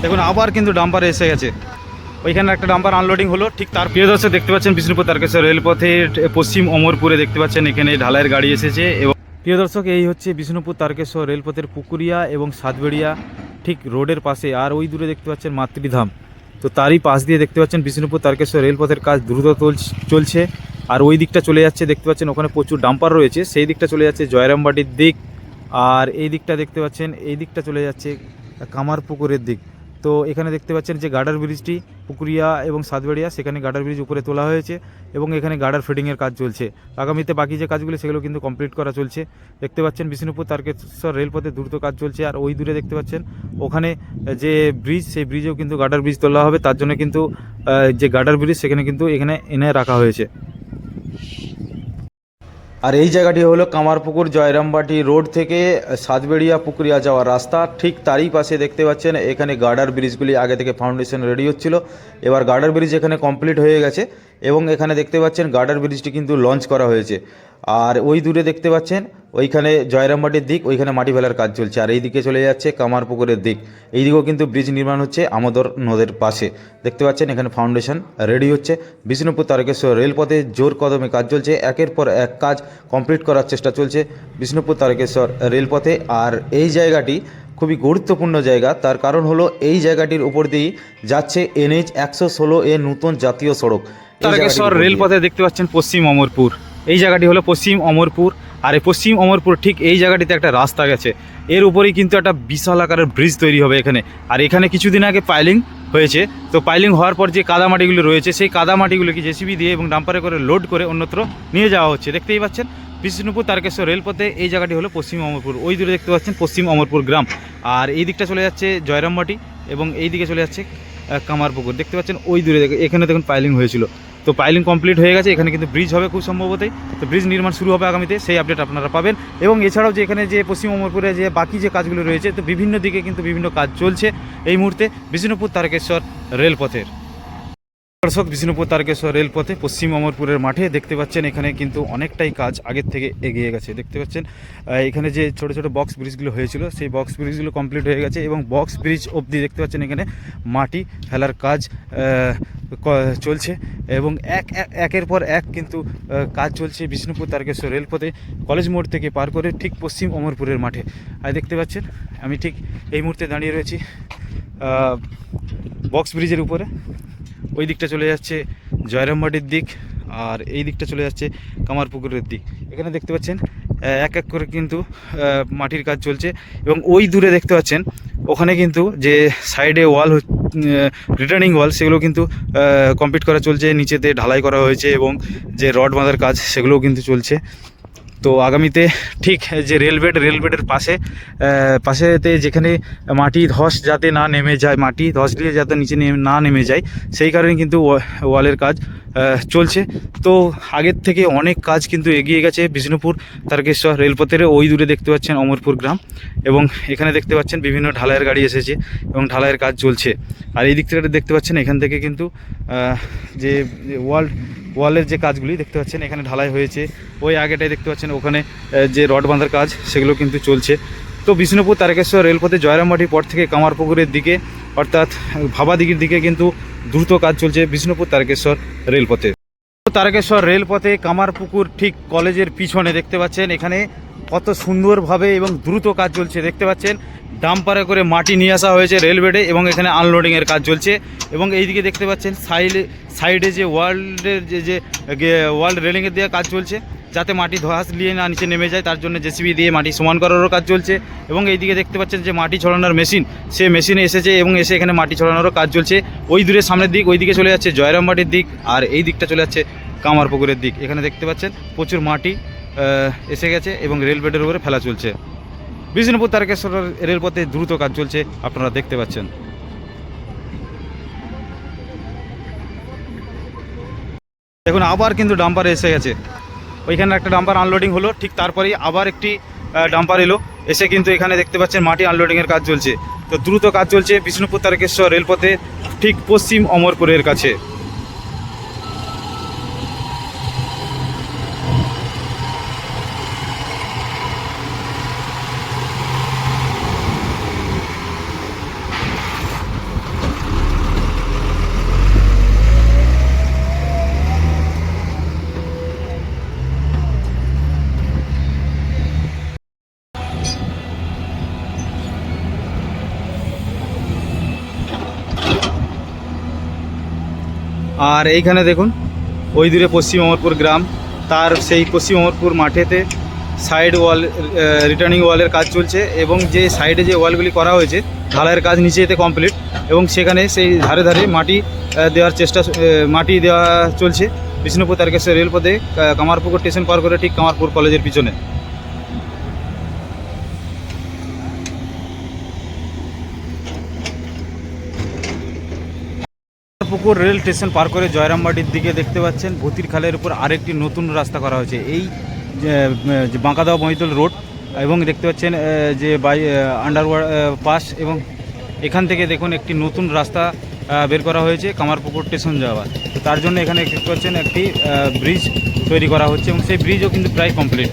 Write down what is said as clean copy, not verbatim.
দেখুন আবার কিন্তু ডাম্পারে এসে গেছে। ওইখানে একটা ডাম্পার আনলোডিং হলো, ঠিক তার প্রিয় দর্শক দেখতে পাচ্ছেন বিষ্ণুপুর তারকেশ্বর রেলপথের পশ্চিম অমরপুরে দেখতে পাচ্ছেন এখানে ঢালাইয়ের গাড়ি এসেছে। এবং প্রিয় দর্শক এই হচ্ছে বিষ্ণুপুর তারকেশ্বর রেলপথের পুকুরিয়া এবং সাতবেড়িয়া ঠিক রোডের পাশে। আর ওই দূরে দেখতে পাচ্ছেন মাতৃধাম। তো তারই পাশ দিয়ে দেখতে পাচ্ছেন বিষ্ণুপুর তারকেশ্বর রেলপথের কাজ দ্রুত চলছে। আর ওই দিকটা চলে যাচ্ছে দেখতে পাচ্ছেন, ওখানে প্রচুর ডাম্পার রয়েছে, সেই দিকটা চলে যাচ্ছে জয়রামবাটির দিক। আর এই দিকটা দেখতে পাচ্ছেন, এই দিকটা চলে যাচ্ছে কামারপুকুরের দিক। তো এখানে দেখতে পাচ্ছেন যে গার্ডার ব্রিজটি পুকুরিয়া এবং সাতবেড়িয়া, সেখানে গার্ডার ব্রিজ উপরে তোলা হয়েছে এবং এখানে গার্ডার ফিটিংয়ের কাজ চলছে। আগামীতে বাকি যে কাজগুলো সেগুলো কিন্তু কমপ্লিট করা চলছে। দেখতে পাচ্ছেন বিষ্ণুপুর তারকেশ্বর রেলপথে দ্রুত কাজ চলছে। আর ওই দূরে দেখতে পাচ্ছেন ওখানে যে ব্রিজ, সেই ব্রিজেও কিন্তু গার্ডার ব্রিজ তোলা হবে, তার জন্য কিন্তু যে গার্ডার ব্রিজ সেখানে কিন্তু এখানে এনে রাখা হয়েছে। আর এই জায়গাটি হলো কামারপুকুর জয়রামবাটি রোড থেকে সাতবেড়িয়া পুকুরিয়া যাওয়ার রাস্তা। ঠিক তারই পাশে দেখতে পাচ্ছেন এখানে গার্ডার ব্রিজগুলি আগে থেকে ফাউন্ডেশন রেডি হচ্ছিল, এবার গার্ডার ব্রিজ এখানে কমপ্লিট হয়ে গেছে এবং এখানে দেখতে পাচ্ছেন গার্ডার ব্রিজটি কিন্তু লঞ্চ করা হয়েছে। আর ওই দূরে দেখতে পাচ্ছেন ওইখানে জয়রামবাটির দিক, ওইখানে মাটি ফেলার কাজ চলছে। আর এই দিকে চলে যাচ্ছে কামারপুকুরের দিক, এই দিকেও কিন্তু ব্রিজ নির্মাণ হচ্ছে আমোদর নদের পাশে। দেখতে পাচ্ছেন এখানে ফাউন্ডেশন রেডি হচ্ছে। বিষ্ণুপুর তারকেশ্বর রেলপথে জোর কদমে কাজ চলছে, একের পর এক কাজ কমপ্লিট করার চেষ্টা চলছে বিষ্ণুপুর তারকেশ্বর রেলপথে। আর এই জায়গাটি খুবই গুরুত্বপূর্ণ জায়গা, তার কারণ হলো এই জায়গাটির উপর দিয়েই যাচ্ছে NH 116 এর নতুন জাতীয় সড়ক। তারকেশ্বর রেলপথে দেখতে পাচ্ছেন পশ্চিম অমরপুর, এই জায়গাটি হলো পশ্চিম অমরপুর। আর এই পশ্চিম অমরপুর ঠিক এই জায়গাটিতে একটা রাস্তা গেছে, এর উপরেই কিন্তু একটা বিশাল আকারের ব্রিজ তৈরি হবে এখানে। আর এখানে কিছুদিন আগে পাইলিং হয়েছে, তো পাইলিং হওয়ার পর যে কাদামাটিগুলো রয়েছে সেই কাদামাটিগুলোকে জেসিবি দিয়ে এবং ডাম্পারে করে লোড করে অন্যত্র নিয়ে যাওয়া হচ্ছে। দেখতেই পাচ্ছেন বিষ্ণুপুর তারকেশ্বর রেলপথে এই জায়গাটি হলো পশ্চিম অমরপুর। ওই দূরে দেখতে পাচ্ছেন পশ্চিম অমরপুর গ্রাম। আর এই দিকটা চলে যাচ্ছে জয়রামবাটি এবং এই দিকে চলে যাচ্ছে কামারপুকুর। দেখতে পাচ্ছেন ওই দূরে এখানে দেখুন পাইলিং হয়েছিল, তো পাইলিং কমপ্লিট হয়ে গেছে, এখানে কিন্তু ব্রিজ হবে খুব সম্ভবতই। তো ব্রিজ নির্মাণ শুরু হবে আগামীতে, সেই আপডেট আপনারা পাবেন। এবং এছাড়াও যে এখানে যে পশ্চিম অমরপুরে যে বাকি যে কাজগুলো রয়েছে, তো বিভিন্ন দিকে কিন্তু বিভিন্ন কাজ চলছে এই মুহূর্তে বিষ্ণুপুর তারকেশ্বর রেলপথের। দর্শক বিষ্ণুপুর তারকেশ্বর রেলপথে পশ্চিম অমরপুরের মাঠে দেখতে পাচ্ছেন এখানে কিন্তু অনেকটাই কাজ আগের থেকে এগিয়ে গেছে। দেখতে পাচ্ছেন এখানে যে ছোট ছোট বক্স ব্রিজগুলো হয়েছিল সেই বক্স ব্রিজগুলো কমপ্লিট হয়ে গেছে এবং বক্স ব্রিজ অবধি দেখতে পাচ্ছেন এখানে মাটি ফেলার কাজ চলছে এবং একের পর এক কিন্তু কাজ চলছে বিষ্ণুপুর তারকেশ্বর রেলপথে কলেজ মোড় থেকে পার করে ঠিক পশ্চিম অমরপুরের মাঠে। আর দেখতে পাচ্ছেন আমি ঠিক এই মুহূর্তে দাঁড়িয়ে রয়েছি বক্স ব্রিজের উপরে। ওই দিকটা চলে যাচ্ছে জয়রামবাটির দিক আর এই দিকটা চলে যাচ্ছে কামারপুকুরের দিক। এখানে দেখতে পাচ্ছেন এক এক করে কিন্তু মাটির কাজ চলছে এবং ওই দূরে দেখতে পাচ্ছেন ওখানে কিন্তু যে সাইডে ওয়াল রিটার্নিং ওয়াল সেগুলো কিন্তু কমপ্লিট করা চলছে, নিচেতে ঢালাই করা হয়েছে এবং যে রড বাঁধার কাজ সেগুলোও কিন্তু চলছে। তো আগামীতে ঠিক যে রেলবেডের পাশেতে যেখানে মাটি ধস যাতে না নেমে যায়, মাটি ধস দিয়ে যাতে নিচে না নেমে যায়, সেই কারণে কিন্তু ওয়ালের কাজ চলছে। তো আগের থেকে অনেক কাজ কিন্তু এগিয়ে গেছে বিষ্ণুপুর তারকেশ্বর রেলপথের। ওই দূরে দেখতে পাচ্ছেন অমরপুর গ্রাম এবং এখানে দেখতে পাচ্ছেন বিভিন্ন ঢালাইয়ের গাড়ি এসেছে এবং ঢালাইয়ের কাজ চলছে। আর এই দিক থেকে দেখতে পাচ্ছেন এখান থেকে কিন্তু যে ওয়ালের যে কাজগুলি দেখতে পাচ্ছেন এখানে ঢালাই হয়েছে। ওই আগেটাই দেখতে পাচ্ছেন ওখানে যে রড বাঁধার কাজ সেগুলো কিন্তু চলছে। তো বিষ্ণুপুর তারকেশ্বর রেলপথে জয়রামবাটির পর থেকে কামারপুকুরের দিকে অর্থাৎ ভাবাদিঘির দিকে কিন্তু দ্রুত কাজ চলছে বিষ্ণুপুর তারকেশ্বর রেলপথে। তারকেশ্বর রেলপথে কামারপুকুর ঠিক কলেজের পিছনে দেখতে পাচ্ছেন এখানে কত সুন্দরভাবে এবং দ্রুত কাজ চলছে। দেখতে পাচ্ছেন ডাম্পারে করে মাটি নিয়ে আসা হয়েছে রেলবেডে এবং এখানে আনলোডিংয়ের কাজ চলছে। এবং এইদিকে দেখতে পাচ্ছেন সাইডে যে ওয়ার্ল্ড রেলিংয়ের দিয়ে কাজ চলছে যাতে মাটি ধস নিয়ে না নিচে নেমে যায়, তার জন্য জেসিবি দিয়ে মাটি সমান করারও কাজ চলছে। এবং এইদিকে দেখতে পাচ্ছেন যে মাটি ছড়ানোর মেশিন, সে মেশিনে এসেছে এবং এসে এখানে মাটি ছড়ানোরও কাজ চলছে। ওই দূরে সামনের দিক ওই দিকে চলে যাচ্ছে জয়রামবাটির দিক আর এই দিকটা চলে যাচ্ছে কামারপুকুরের দিক। এখানে দেখতে পাচ্ছেন প্রচুর মাটি এসে গেছে এবং রেলবেডের উপরে ফেলা চলছে। বিষ্ণুপুর তারকেশ্বর রেলপথে দ্রুত কাজ চলছে আপনারা দেখতে পাচ্ছেন। দেখুন আবার কিন্তু ডাম্পারে এসে গেছে, ওইখানে একটা ডাম্পার আনলোডিং হলো, ঠিক তারপরেই আবার একটি ডাম্পার এলো এসে কিন্তু এখানে দেখতে পাচ্ছেন মাটি আনলোডিংয়ের কাজ চলছে। তো দ্রুত কাজ চলছে বিষ্ণুপুর তারকেশ্বর রেলপথে ঠিক পশ্চিম অমরপুরের কাছে। আর এইখানে দেখুন ওই দূরে পশ্চিম অমরপুর গ্রাম, তার সেই পশ্চিম অমরপুর মাঠেতে সাইড ওয়াল রিটার্নিং ওয়ালের কাজ চলছে এবং যে সাইডে যে ওয়ালগুলি করা হয়েছে ঢালাইয়ের কাজ নিচেতে কমপ্লিট এবং সেখানে সেই ধারে ধারে মাটি দেওয়ার চেষ্টা মাটি দেওয়া চলছে বিষ্ণুপুর তারকেশ্বর রেলপথে কামারপুকুর স্টেশন পার করে ঠিক কামারপুর কলেজের পিছনে। পুকুর রেল স্টেশন পার করে জয়রামবাটির দিকে দেখতে পাচ্ছেন ভূতির খালের উপর আরেকটি নতুন রাস্তা করা হয়েছে, এই যে বাঁকাদাও বৈতল রোড, এবং দেখতে পাচ্ছেন যে বাই আন্ডারওয়ার পাস, এবং এখান থেকে দেখুন একটি নতুন রাস্তা বের করা হয়েছে কামারপুকুর স্টেশন যাওয়ার। তো তার জন্য এখানে দেখতে পাচ্ছেন একটি ব্রিজ তৈরি করা হচ্ছে এবং সেই ব্রিজও কিন্তু প্রায় কমপ্লিট।